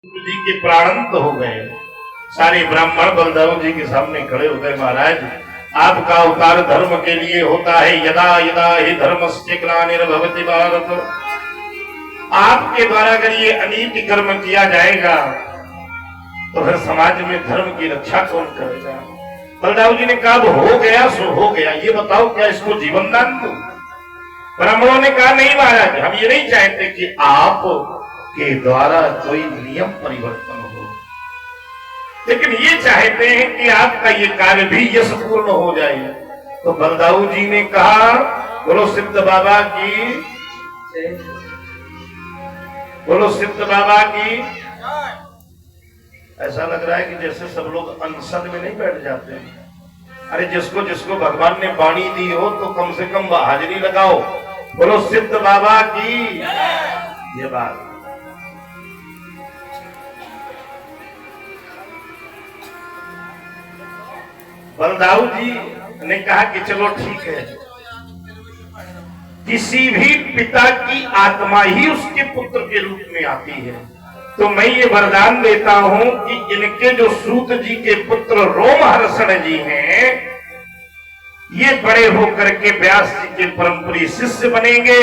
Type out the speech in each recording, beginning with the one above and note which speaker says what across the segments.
Speaker 1: जी के प्राणंत हो गए। सारे ब्राह्मण बलदेव जी के सामने खड़े हो गए। महाराज, आपका अवतार धर्म के लिए होता है। यदा यदा ही धर्मस्य ग्लानिर्भवति भारत, आपके द्वारा अगर ये अनीति कर्म किया जाएगा तो फिर समाज में धर्म की रक्षा कौन करेगा? बलदेव जी ने कहा हो गया सो हो गया, ये बताओ क्या इसको जीवन दान दूं? ब्राह्मणों ने कहा नहीं महाराज, हम ये नहीं चाहते कि आप के द्वारा कोई नियम परिवर्तन हो, लेकिन ये चाहते हैं कि आपका ये कार्य भी यशपूर्ण हो जाए। तो बलदाऊ जी ने कहा बोलो सिद्ध बाबा की, बोलो सिद्ध बाबा की। ऐसा लग रहा है कि जैसे सब लोग अनशन में नहीं बैठ जाते हैं। अरे जिसको जिसको भगवान ने वाणी दी हो तो कम से कम हाजिरी लगाओ। बोलो सिद्ध बाबा की। ये बात बलदाऊ जी ने कहा कि चलो ठीक है, किसी भी पिता की आत्मा ही उसके पुत्र के रूप में आती है, तो मैं ये वरदान देता हूं कि इनके जो सूत जी के पुत्र रोमहर्षण जी हैं, ये बड़े होकर के व्यास जी के परमपुरी शिष्य बनेंगे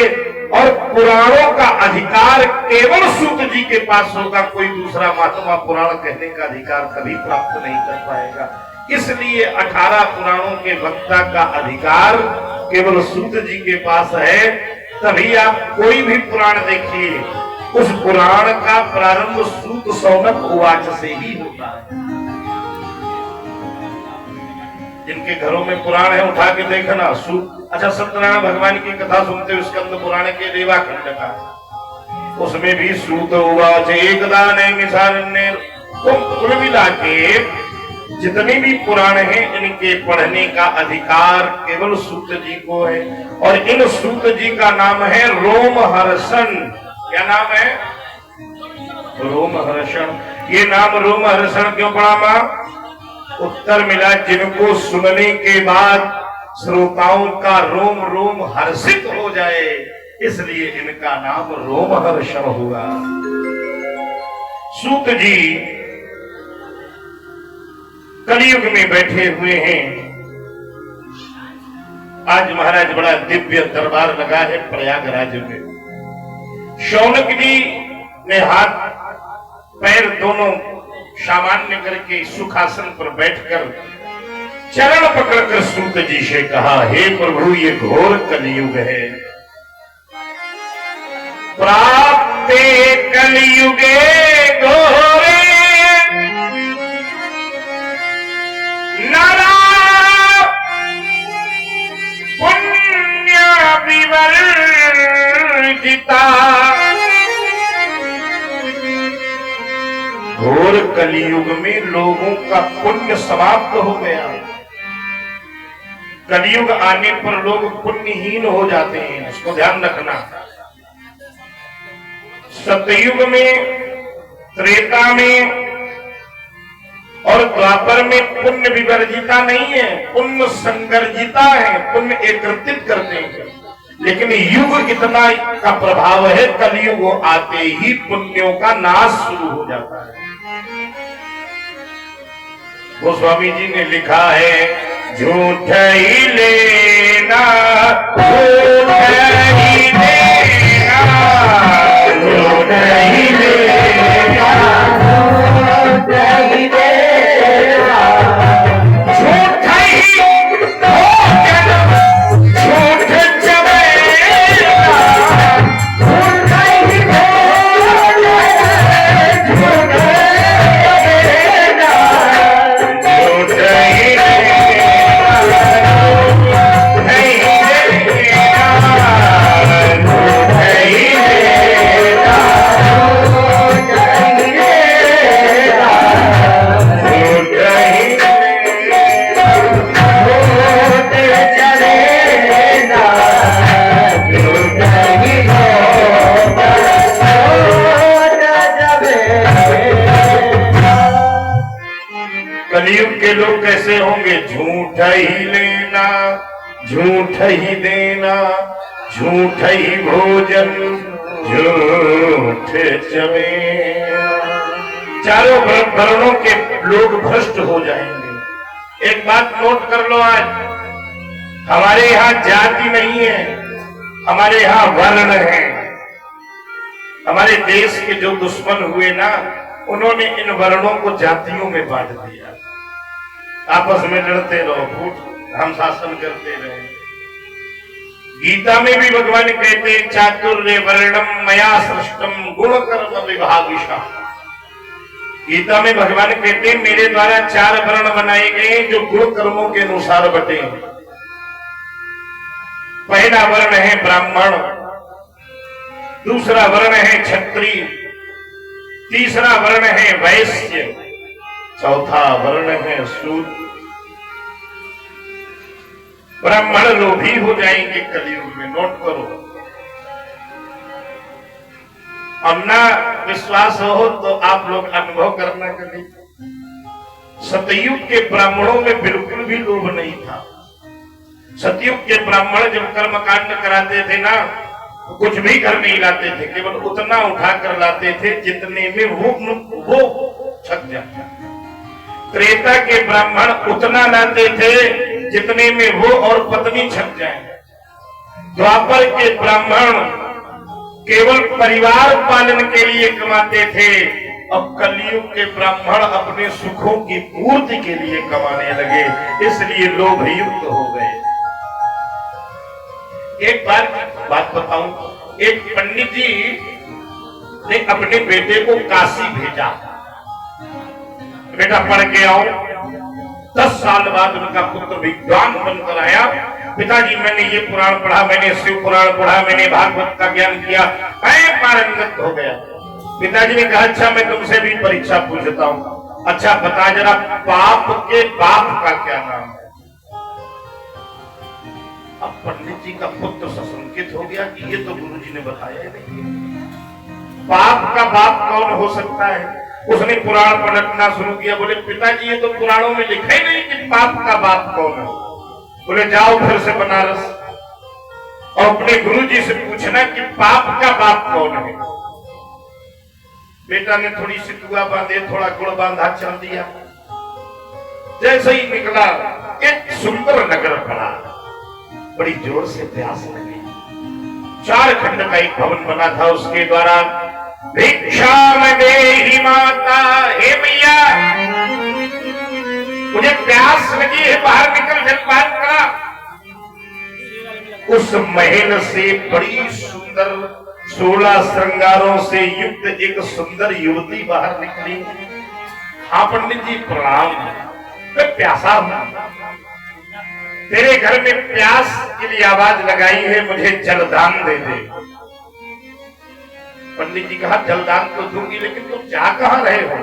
Speaker 1: और पुराणों का अधिकार केवल सूत जी के पास होगा। कोई दूसरा महात्मा पुराण कहने का अधिकार कभी प्राप्त नहीं कर पाएगा। इसलिए 18 पुराणों के वक्ता का अधिकार केवल सूत जी के पास है। तभी आप कोई भी पुराण देखिए, उस पुराण का प्रारंभ सूत सौनक उवाच से ही होता है। जिनके घरों में पुराण है उठा के देखना। सूत, अच्छा, सत्यनारायण भगवान की कथा सुनते हो, स्कंद पुराण के रेवाखंड का, उसमें भी सूत उवाच एकदा नैमिषारण्ये। तो कुल मिला के जितने भी पुराण हैं, इनके पढ़ने का अधिकार केवल सूत जी को है। और इन सूत जी का नाम है रोमहर्षण। क्या नाम है? रोमहर्षण। ये नाम रोमहर्षण क्यों पड़ा मां? उत्तर मिला, जिनको सुनने के बाद श्रोताओं का रोम रोम हर्षित हो जाए, इसलिए इनका नाम रोमहर्षण हुआ। सूत जी कलयुग में बैठे हुए हैं। आज महाराज बड़ा दिव्य दरबार लगा है प्रयागराज में। शौनक जी ने हाथ पैर दोनों सामान्य करके सुखासन पर बैठकर चरण पकड़कर सूत जी से कहा, हे प्रभु, ये घोर कलयुग है। प्राप्ते कलयुगे घोरे नारा पुण्य विवर्जिता। घोर कलयुग में लोगों का पुण्य समाप्त हो गया। कलयुग आने पर लोग पुण्यहीन हो जाते हैं, इसको ध्यान रखना। सतयुग में, त्रेता में और द्वापर में पुण्य विवर्जिता नहीं है, पुण्य संगर्जिता है, पुण्य एकत्रित करते हैं। लेकिन युग इतना का प्रभाव है, कलयुग आते ही पुण्यों का नाश शुरू हो जाता है। गोस्वामी जी ने लिखा है, झूठ ही लेना, झूठ ही लेना, झूठ ही लेना, झूठ ही लेना। कलयुग के लोग कैसे होंगे? झूठ ही लेना, झूठ ही देना, झूठ ही भोजन, झूठ चमेना। चारों वर्णों के लोग भ्रष्ट हो जाएंगे। एक बात नोट कर लो, आज हमारे यहाँ जाति नहीं है, हमारे यहाँ वर्ण है। हमारे देश के जो दुश्मन हुए ना, उन्होंने इन वर्णों को जातियों में बांट दिया। आपस में लड़ते रहो, फूट हम शासन करते रहे। गीता में भी भगवान कहते हैं चातुर्य वर्णम मया सृष्टम गुण कर्म विभागिशा। गीता में भगवान कहते हैं मेरे द्वारा 4 वर्ण बनाए गए जो गुण कर्मों के अनुसार बटे। पहला वर्ण है ब्राह्मण, दूसरा वर्ण है क्षत्रिय, तीसरा वर्ण है वैश्य, चौथा वर्ण है शूद्र। ब्राह्मण लोभी हो जाएंगे कलयुग में, नोट करो। अब ना विश्वास हो तो आप लोग अनुभव करना कभी। सतयुग के ब्राह्मणों में बिल्कुल भी लोभ नहीं था। सतयुग के ब्राह्मण जब कर्म कांड कराते थे ना, तो कुछ भी घर नहीं लाते थे, केवल उतना उठा कर लाते थे जितने में वो छक जाता। त्रेता के ब्राह्मण उतना लाते थे जितने में वो और पत्नी छक जाए। द्वापर के ब्राह्मण केवल परिवार पालन के लिए कमाते थे। अब कलयुग के ब्राह्मण अपने सुखों की पूर्ति के लिए कमाने लगे, इसलिए लोभ युक्त हो गए। एक बात बताऊं, एक पंडित जी ने अपने बेटे को काशी भेजा, बेटा पढ़ के आओ। 10 साल बाद उनका पुत्र विद्वान बनकर आया। पिताजी मैंने ये पुराण पढ़ा, मैंने शिव पुराण पढ़ा, मैंने भागवत का ज्ञान किया, मैं पारंगत हो गया। पिताजी ने कहा अच्छा मैं तुमसे भी परीक्षा पूछता हूँ, अच्छा बता जरा पाप के बाप का क्या नाम है। अब पंडित जी का पुत्र सशंकित हो गया कि ये तो गुरुजी ने बताया ही नहीं, पाप का बाप कौन हो सकता है। उसने पुराण पलटना शुरू किया, बोले पिताजी ये तो पुराणों में लिखा ही नहीं कि पाप का बाप कौन है। बोले जाओ फिर से बनारस और अपने गुरुजी से पूछना कि पाप का बाप कौन है। बेटा ने थोड़ी सी दुआ बांधे, थोड़ा गुड़ बांधा, चल दिया। जैसे ही निकला एक सुंदर नगर पड़ा, बड़ी जोर से प्यास लगी। 4 खंड का एक भवन बना था, उसके द्वारा भिक्षा में देहि माता, हे मैया मुझे प्यास लगी है, बाहर निकल जलपान करा। उस महल से बड़ी सुंदर 16 श्रृंगारों से युक्त एक सुंदर युवती बाहर निकली। हाँ पंडित जी प्रणाम, मैं प्यासा हूं, तेरे घर में प्यास के लिए आवाज लगाई है, मुझे जलदान दे दे। पंडित जी कहा जलदान तो दूंगी, लेकिन तुम जा कहां रहे हो।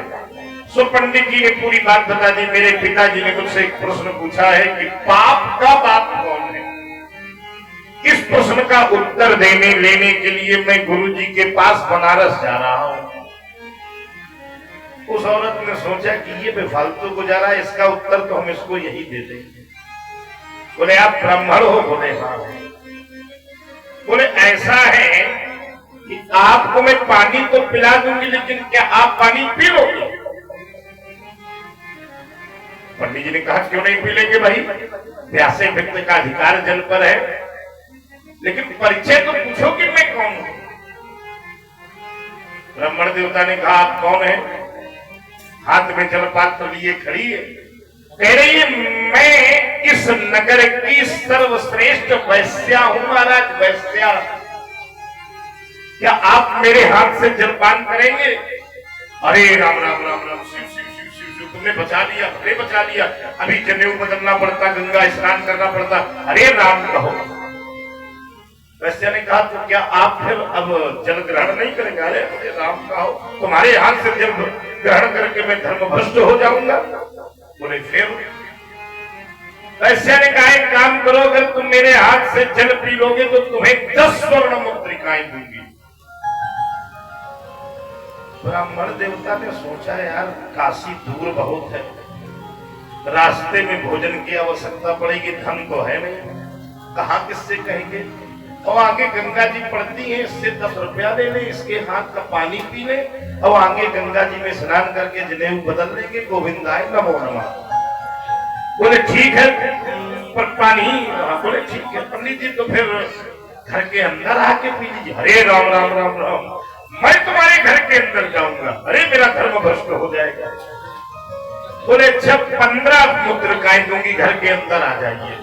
Speaker 1: सो पंडित जी ने पूरी बात बता दी। मेरे पिताजी ने मुझसे एक प्रश्न पूछा है कि पाप का बाप कौन है। इस प्रश्न का उत्तर लेने के लिए मैं गुरुजी के पास बनारस जा रहा हूं। उस औरत ने सोचा कि ये बेफालतू गुजारा है, इसका उत्तर तो हम इसको यही दे देंगे। बोले आप ब्राह्मण हो। बोले हाँ। बोले ऐसा है कि आपको मैं पानी तो पिला दूंगी, लेकिन क्या आप पानी पी लोगे। पंडित जी ने कहा क्यों नहीं पी लेंगे भाई, प्यासे व्यक्ति का अधिकार जल पर है, लेकिन परिचय तो पूछो कि मैं कौन हूं। ब्राह्मण देवता ने कहा आप कौन है। हाथ में जलपात्र लिए खड़ी है, कह रही है मैं इस नगर की सर्वश्रेष्ठ वैश्या हूं महाराज, वैश्या। क्या आप मेरे हाथ से जलपान करेंगे। अरे राम राम राम राम, शिव शिव शिव शिव शिव, तुमने बचा लिया, अरे बचा लिया। अभी जनेऊ बदलना पड़ता, गंगा स्नान करना पड़ता, अरे राम कहो। वैश्या ने कहा तो क्या आप फिर अब जल ग्रहण नहीं करेंगे। अरे राम कहो, तुम्हारे हाथ से जल ग्रहण करके मैं धर्म भ्रष्ट हो जाऊंगा। बोले फिर। वैश्या ने कहा एक काम करो, अगर तुम मेरे हाथ से जल पी लोगे तो तुम्हें 10 स्वर्ण मुद्रिकाएं दूंगी। ब्राह्मण देवता ने सोचा यार काशी दूर बहुत है, रास्ते में भोजन की आवश्यकता पड़ेगी, धन तो है नहीं, कहां किससे कहेंगे। और आगे गंगा जी पड़ती है, इससे 10 रुपया ले ले, इसके हाथ का पानी पी ले और आगे गंगा जी में स्नान करके जनेऊ बदल लेंगे। गोविंदाय नमो नमः। बोले ठीक है पर पानी, बोले ठीक है पंडित जी तो फिर घर के अंदर आके पी लीजिए। अरे राम राम राम राम, मैं तुम्हारे घर के अंदर जाऊंगा, अरे मेरा धर्म भ्रष्ट हो जाएगा। बोले जब 15 मुद्रिकाएं दूंगी घर के अंदर आ जाइए।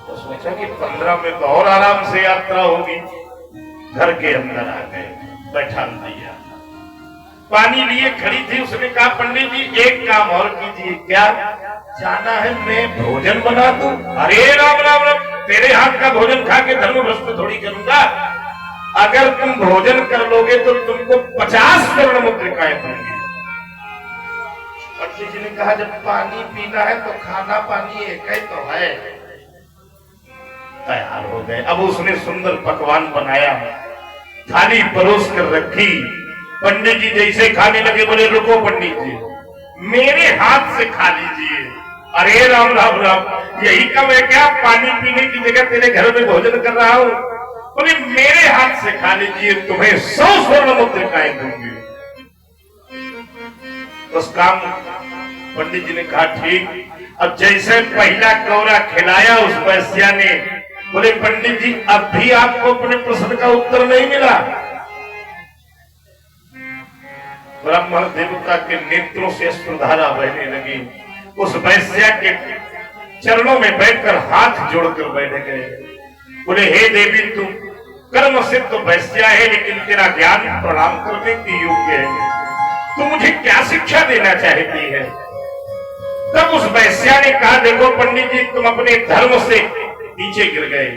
Speaker 1: तो सोचा कि 15 में तो और आराम से यात्रा होगी। घर के अंदर आ गए, बैठा दिया, पानी लिए खड़ी थी। उसने कहा पंडित जी एक काम और कीजिए। क्या जाना है मैं भोजन बना दूं? अरे राम राम राम, तेरे हाथ का भोजन खा के धर्म भ्रष्ट थोड़ी करूंगा। अगर तुम भोजन कर लोगे तो तुमको 50 स्वर्ण मुद्रिकाएं दूंगी। पंडित जी ने कहा जब पानी पीना है तो खाना पानी एक ही तो है। तैयार हो गए। अब उसने सुंदर पकवान बनाया, थाली परोस कर रखी। पंडित जी जैसे खाने लगे बोले रुको पंडित जी, मेरे हाथ से खा लीजिए। अरे राम राम राम, यही कम है क्या? पानी पीने की जगह तेरे घर में भोजन कर रहा हूं। बोले मेरे हाथ से खा लीजिए, तुम्हें 100 स्वर्ण मुद्रिकाएं दूंगी। उस काम पंडित जी ने कहा ठीक। अब जैसे पहला कौरा खिलाया उस वैश्या ने, बोले पंडित जी अब भी आपको अपने प्रश्न का उत्तर नहीं मिला। ब्राह्मण देवता के नेत्रों से अश्रुधारा बहने लगी। उस वैश्या के चरणों में बैठकर हाथ जोड़कर बैठ गए। बोले हे देवी तुम कर्म सिद्ध तो वैश्या है, लेकिन तेरा ज्ञान प्रणाम करने की योग्य है। तू मुझे क्या शिक्षा देना चाहती है? तब उस वैश्या ने कहा देखो पंडित जी तुम अपने धर्म से नीचे गिर गए।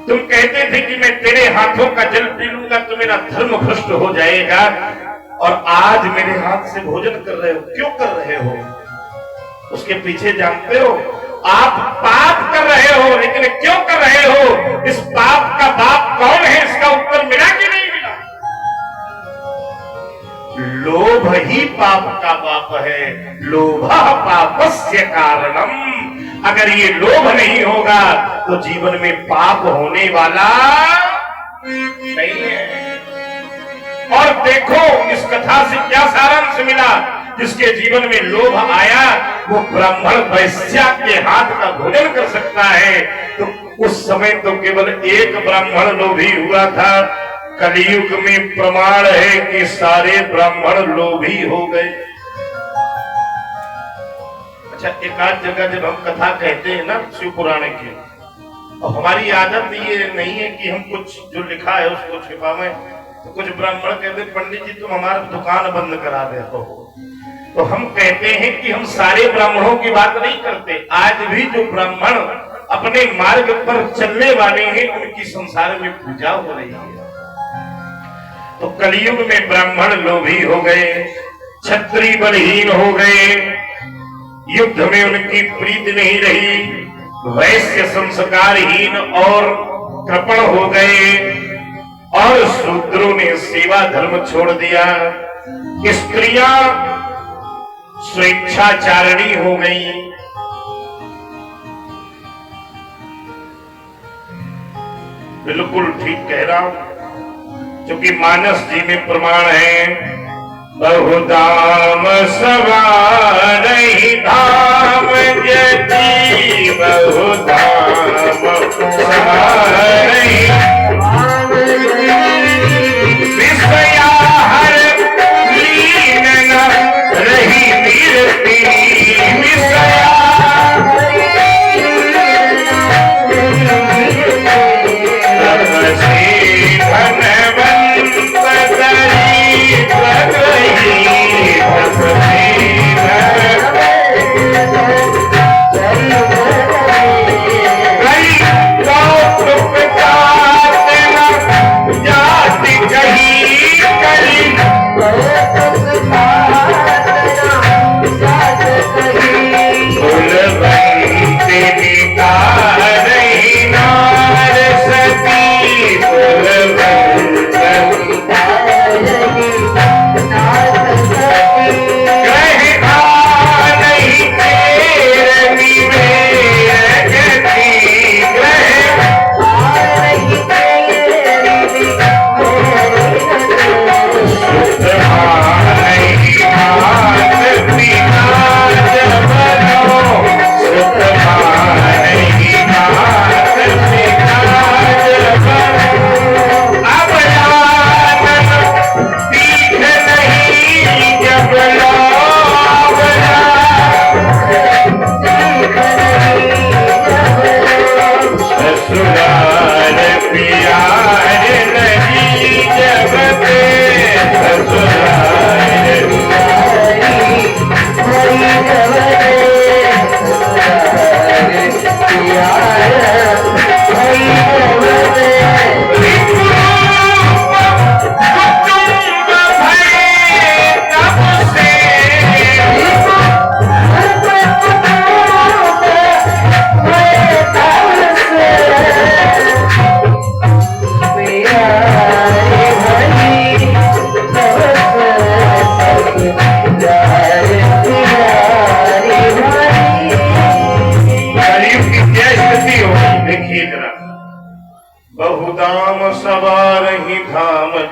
Speaker 1: तुम कहते थे कि मैं तेरे हाथों का जल पी लूंगा तो मेरा धर्म भ्रष्ट हो जाएगा, और आज मेरे हाथ से भोजन कर रहे हो। क्यों कर रहे हो? उसके पीछे जानते हो आप पाप कर रहे हो, लेकिन क्यों कर रहे हो? इस पाप का बाप कौन है? इसका उत्तर मिला कि नहीं मिला? लोभ ही पाप का बाप है। लोभा पापस्य कारणम। अगर ये लोभ नहीं होगा तो जीवन में पाप होने वाला नहीं है। और देखो इस कथा से क्या सारांश मिला? जिसके जीवन में लोभ आया वो ब्राह्मण वैश्या के हाथ का भोजन कर सकता है। तो उस समय तो केवल एक ब्राह्मण लोभी हुआ था। कलयुग में प्रमाण है कि सारे ब्राह्मण लोभी हो गए। अच्छा, एक आध जगह जब हम कथा कहते हैं ना शिव पुराण की, और हमारी आदत ये नहीं है कि हम कुछ जो लिखा है उसको छिपावें। तो कुछ ब्राह्मण कहते पंडित जी तुम हमारा दुकान बंद करा दे तो हम कहते हैं कि हम सारे ब्राह्मणों की बात नहीं करते। आज भी जो ब्राह्मण अपने मार्ग पर चलने वाले हैं उनकी संसार में पूजा हो रही है। तो कलयुग में ब्राह्मण लोभी हो गए, क्षत्रिय बलहीन हो गए, युद्ध में उनकी प्रीति नहीं रही, वैश्य संस्कारहीन और कृपण हो गए, और शूद्रों ने सेवा धर्म छोड़ दिया। स्त्रियां स्वेच्छाचारिणी हो गई। बिल्कुल ठीक कह रहा हूं, क्योंकि मानस जी में प्रमाण है बहुधाम सवार धाम यति बहुधाम सवार विषया हर लीन न रही वीरती विषया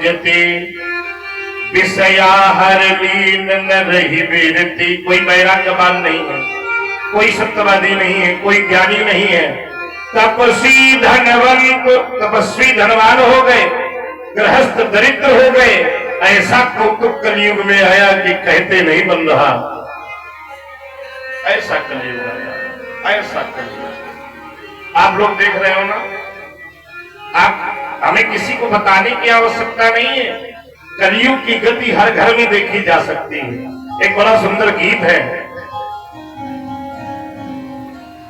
Speaker 1: विवर्ज्यते विषया हर लीन न रही वीरती। कोई वैराग्यवान नहीं है, कोई सत्यवादी नहीं है, कोई ज्ञानी नहीं है। तपस्वी धनवंत, तपस्वी धनवान हो गए, गृहस्थ दरिद्र हो गए। ऐसा कौतुक कलयुग में आया कि कहते नहीं बन रहा। ऐसा कलयुग आया, ऐसा कलयुग। आप लोग देख रहे हो ना, आप हमें किसी को बताने की आवश्यकता नहीं है। कलयुग की गति हर घर में देखी जा सकती है। एक बड़ा सुंदर गीत है,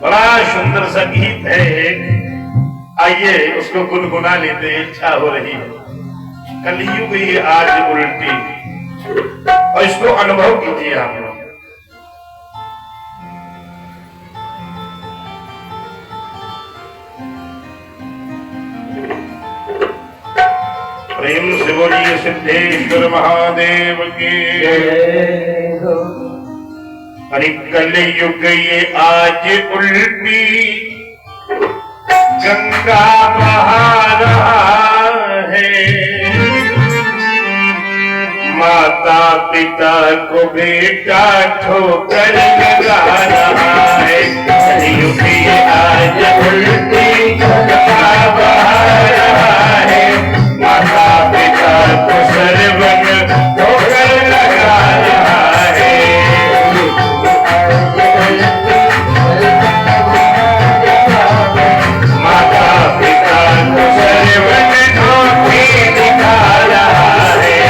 Speaker 1: बड़ा सुंदर सा गीत है एक, आइए उसको गुनगुना लेते, इच्छा हो रही है। कलयुग ये आज उल्टी, और इसको अनुभव कीजिए आप लोग। प्रेम से बोलिए सिद्धेश्वर महादेव के। अरे कलयुग ये आज उल्टी गंगा बहा रहा है। माता पिता को बेटा ठोकर लगा रहा है। कलयुग ये आज उल्टी गंगा बहा रहा है। माता पिता को सर्वन ठोकर लगा रहा है। माता पिता को सर्वन ठोके दिखा रहा है।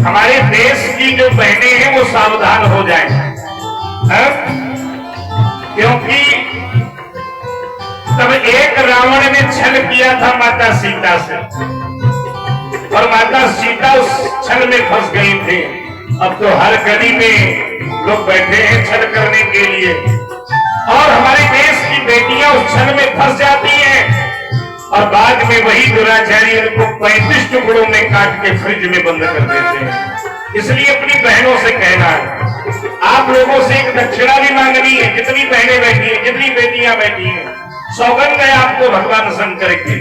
Speaker 1: हमारे देश की जो बहनें हैं वो सावधान हो जाएं, क्योंकि तब एक रावण ने छल किया था माता सीता से और माता सीता उस छल में फंस गई थी। अब तो हर गली में लोग बैठे हैं छल करने के लिए और हमारे देश की बेटियां उस छल में फंस जाती हैं और बाद में वही दुराचारी उनको 35 टुकड़ों में काट के फ्रिज में बंद कर देते हैं। इसलिए अपनी बहनों से कहना है, आप लोगों से एक दक्षिणा भी मांगनी है। जितनी बहनें बैठी हैं, जितनी बेटियां बैठी हैं, सौगंध है आपको भगवान शंकर की।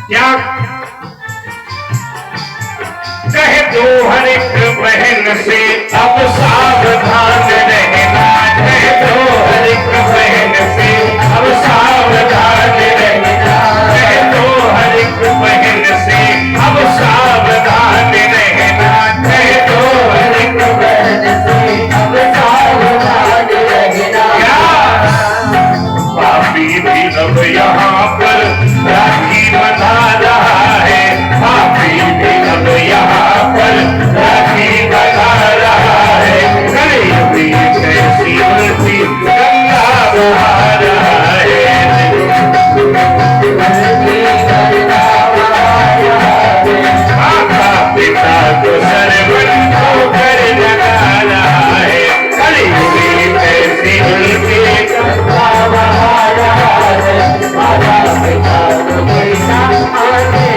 Speaker 1: क्या कह दो हर एक बहन से अब सावधान रहना, कह दो हर एक बहन से अब सावधान रहना, कह दो हर एक बहन से अब सावधान रहना, कह दो हर एक बहन से अब सावधान रहना। पापी भी अब यहाँ पर राखी बना रहा है, पापी भी अब यहाँ पर राखी बना रहा है, गरीबी कैसी उल्टी गंगा बहा रहा है। माता पिता को सरवन होकर लगा रहा है, गरीबी कैसी उल्टी गंगा बहा रहा है। माता पिता को पैसा आने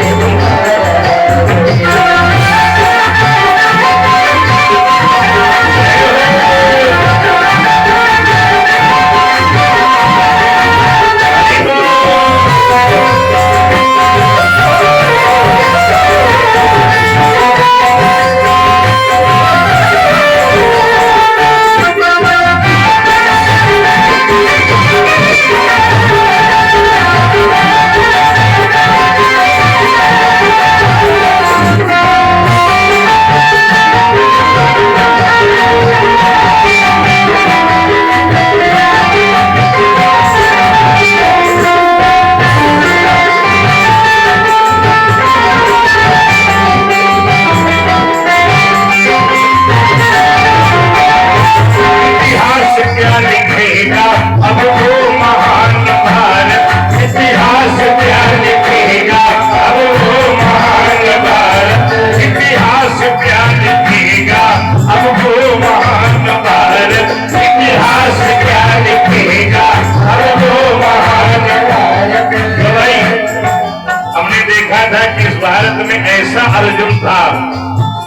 Speaker 1: अर्जुन था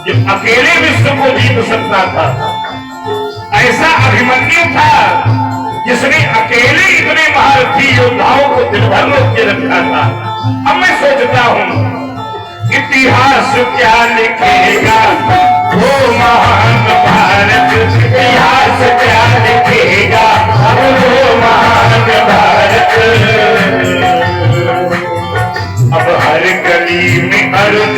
Speaker 1: जो अकेले विश्व को जीत सकता था, ऐसा अभिमन्यु था जिसने अकेले इतने महारथी योद्धाओं को निर्भर रोक के रखा था। अब मैं सोचता हूं इतिहास क्या लिखेगा वो महान भारत, इतिहास क्या लिखेगा वो महान भारत। अब हर गली में अर्जुन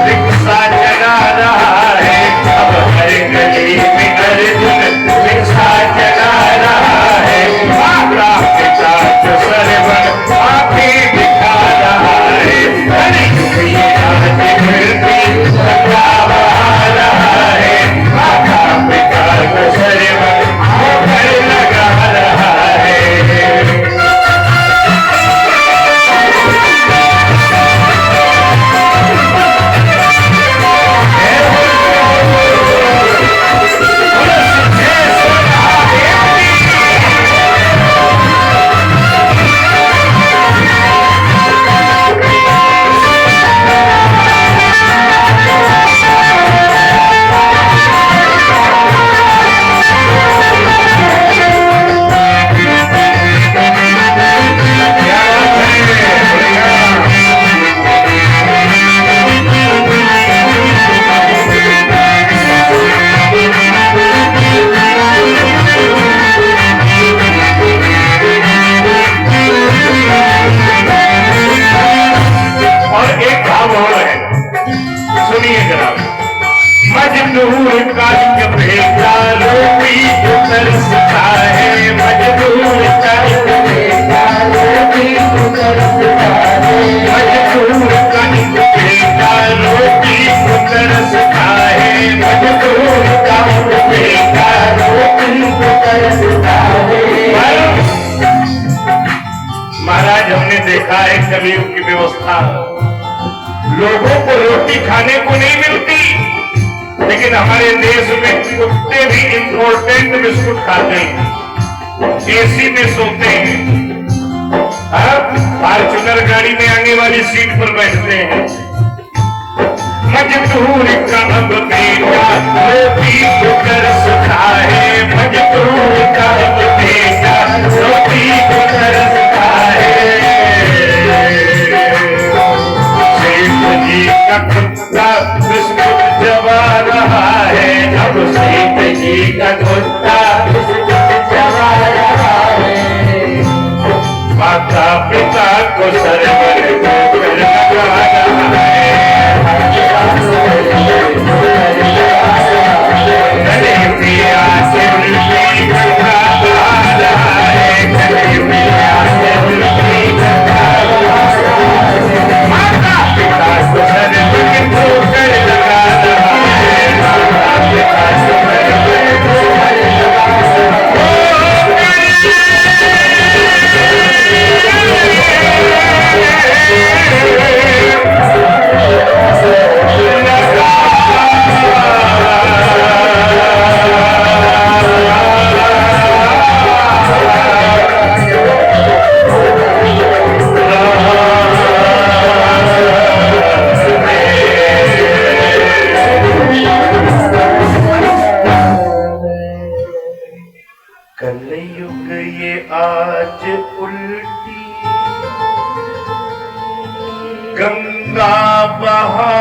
Speaker 1: रिक्शा चला रहा है, अब हर गली में अर्जुन रिक्शा चला रहा है। माता पिता को सरवन आंखें दिखा रहा है, गरीबी आज फिरती गंगा बहा रहा है। माता पिता को सरवन आंखें लगा रहा है। मजदूर का बेटा रोटी जो तरसता है, मजदूर का बेटा रोटी जो तरसता है, मजदूर का बेटा रोटी जो तरसता है, मजदूर का बेटा रोटी जो तरसता है। महाराज हमने देखा है कलयुग की व्यवस्था, लोगों को रोटी खाने को नहीं मिलती, लेकिन हमारे देश में कुत्ते भी इम्पोर्टेंट बिस्कुट खाते हैं, एसी में सोते हैं। फॉर्च्यूनर गाड़ी में आगे वाली सीट पर बैठते हैं। मजदूर का अब बेटा रोटी को तरस खाए, मजदूर का अब बेटा रोटी को तरस खाए। सेठ जी का कुत्ता बिस्कुट चबा रहा है, अब सेठ जी का कुत्ता बिस्कुट चबा रहा है। माता पिता को सर पर कर लगा रहा है। कलयुग ये आज उल्टी गंगा बहा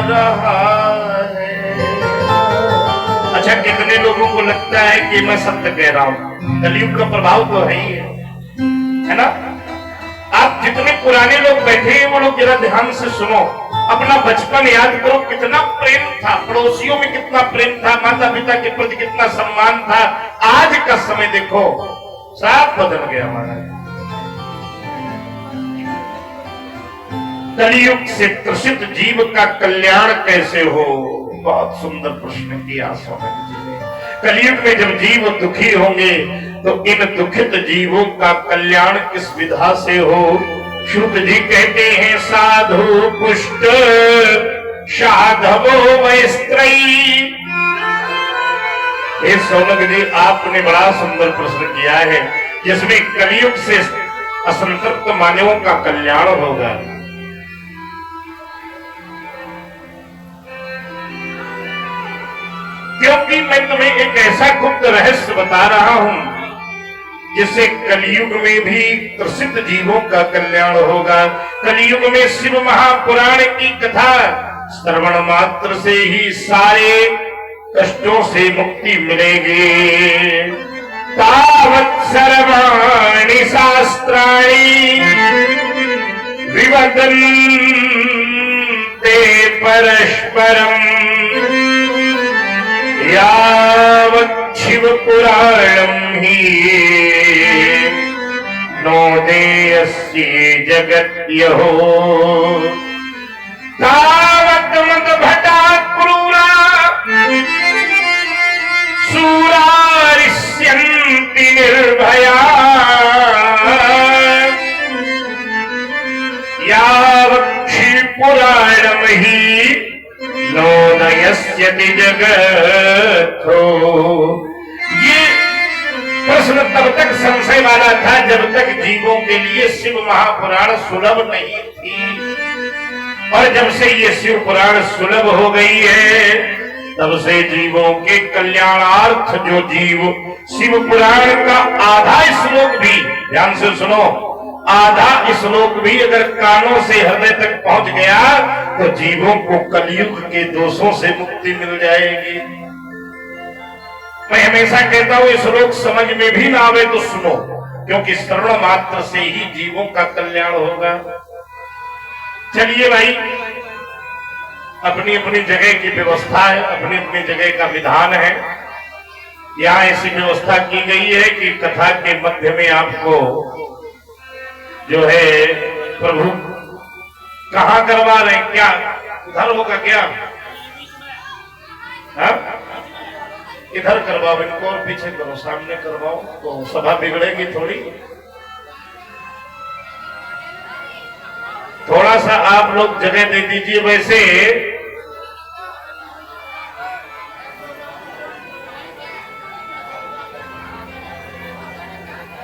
Speaker 1: रहा है। अच्छा, कितने लोगों को लगता है कि मैं सत्य कह रहा हूं? कलयुग का प्रभाव तो है ना? आप जितने पुराने लोग बैठे हैं वो लोग जरा ध्यान से सुनो। अपना बचपन याद करो, कितना प्रेम था, पड़ोसियों में कितना प्रेम था, माता पिता के प्रति कितना सम्मान था। आज का समय देखो, सब बदल गया हमारा। कलयुग से त्रसित जीव का कल्याण कैसे हो? बहुत सुंदर प्रश्न किया स्वामी जी ने। कलयुग में जब जीव दुखी होंगे तो इन दुखित जीवों का कल्याण किस विधा से हो? शुद्ध जी कहते हैं, साधु पुष्ट साधवो वैस्त्रयी। हे सोनक जी, आपने बड़ा सुंदर प्रश्न किया है, जिसमें कलयुग से असंतृप्त मानवों का कल्याण होगा। क्योंकि मैं तुम्हें एक ऐसा गुप्त रहस्य बता रहा हूं जिससे कलयुग में भी त्रसित जीवों का कल्याण होगा। कलयुग में शिव महापुराण की कथा श्रवण मात्र से ही सारे कष्टों से मुक्ति मिलेगी। तावत् सर्वाणि शास्त्राणि विवदन्ते परस्परम् यावत् शिव पुराणम् हि नोदेयस्य जगत्यहो तावत् मदभटा क्रूरा शूरारिष्यन्ति निर्भया यावत् शिवपुराणम् हि नोदयस्यति जगतो। ये प्रश्न तब तक संशय वाला था जब तक जीवों के लिए शिव महापुराण सुलभ नहीं थी, और जब से ये शिव पुराण सुलभ हो गई है तब से जीवों के कल्याणार्थ जो जीव शिव पुराण का आधा श्लोक भी, ध्यान से सुनो, आधा श्लोक भी अगर कानों से हृदय तक पहुंच गया तो जीवों को कलयुग के दोषों से मुक्ति मिल जाएगी। मैं हमेशा कहता हूं, ये श्लोक समझ में भी ना आवे तो सुनो, क्योंकि श्रवण मात्र से ही जीवों का कल्याण होगा। चलिए भाई, अपनी अपनी जगह की व्यवस्था है, अपनी अपनी जगह का विधान है। यहाँ ऐसी व्यवस्था की गई है कि कथा के मध्य में आपको जो है प्रभु कहाँ करवा रहे हैं, क्या उधर होगा क्या? इधर करवाओ इनको, और पीछे करो, सामने करवाओ तो सभा बिगड़ेगी थोड़ी। थोड़ा सा आप लोग जगह दे दीजिए। वैसे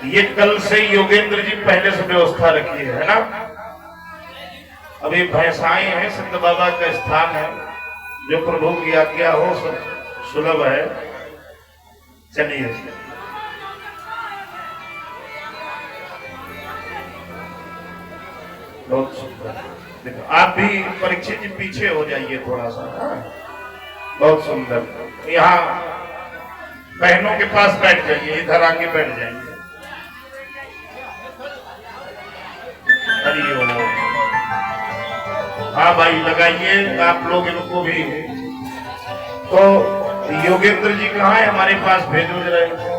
Speaker 1: ये कल से योगेंद्र जी पहले से व्यवस्था रखी है ना। अभी भैंसाएं हैं, सिद्ध बाबा का स्थान है, जो प्रभु की आज्ञा हो सब सुलभ है। चलिए बहुत सुंदर। देखो आप भी परीक्षित जी पीछे हो जाइए थोड़ा सा। बहुत सुंदर। यहाँ बहनों के पास बैठ जाइए, इधर आके बैठ जाइए। हरिओम। हाँ भाई लगाइए आप लोग इनको भी। तो योगेंद्र जी कहाँ है, हमारे पास भेजो जरा।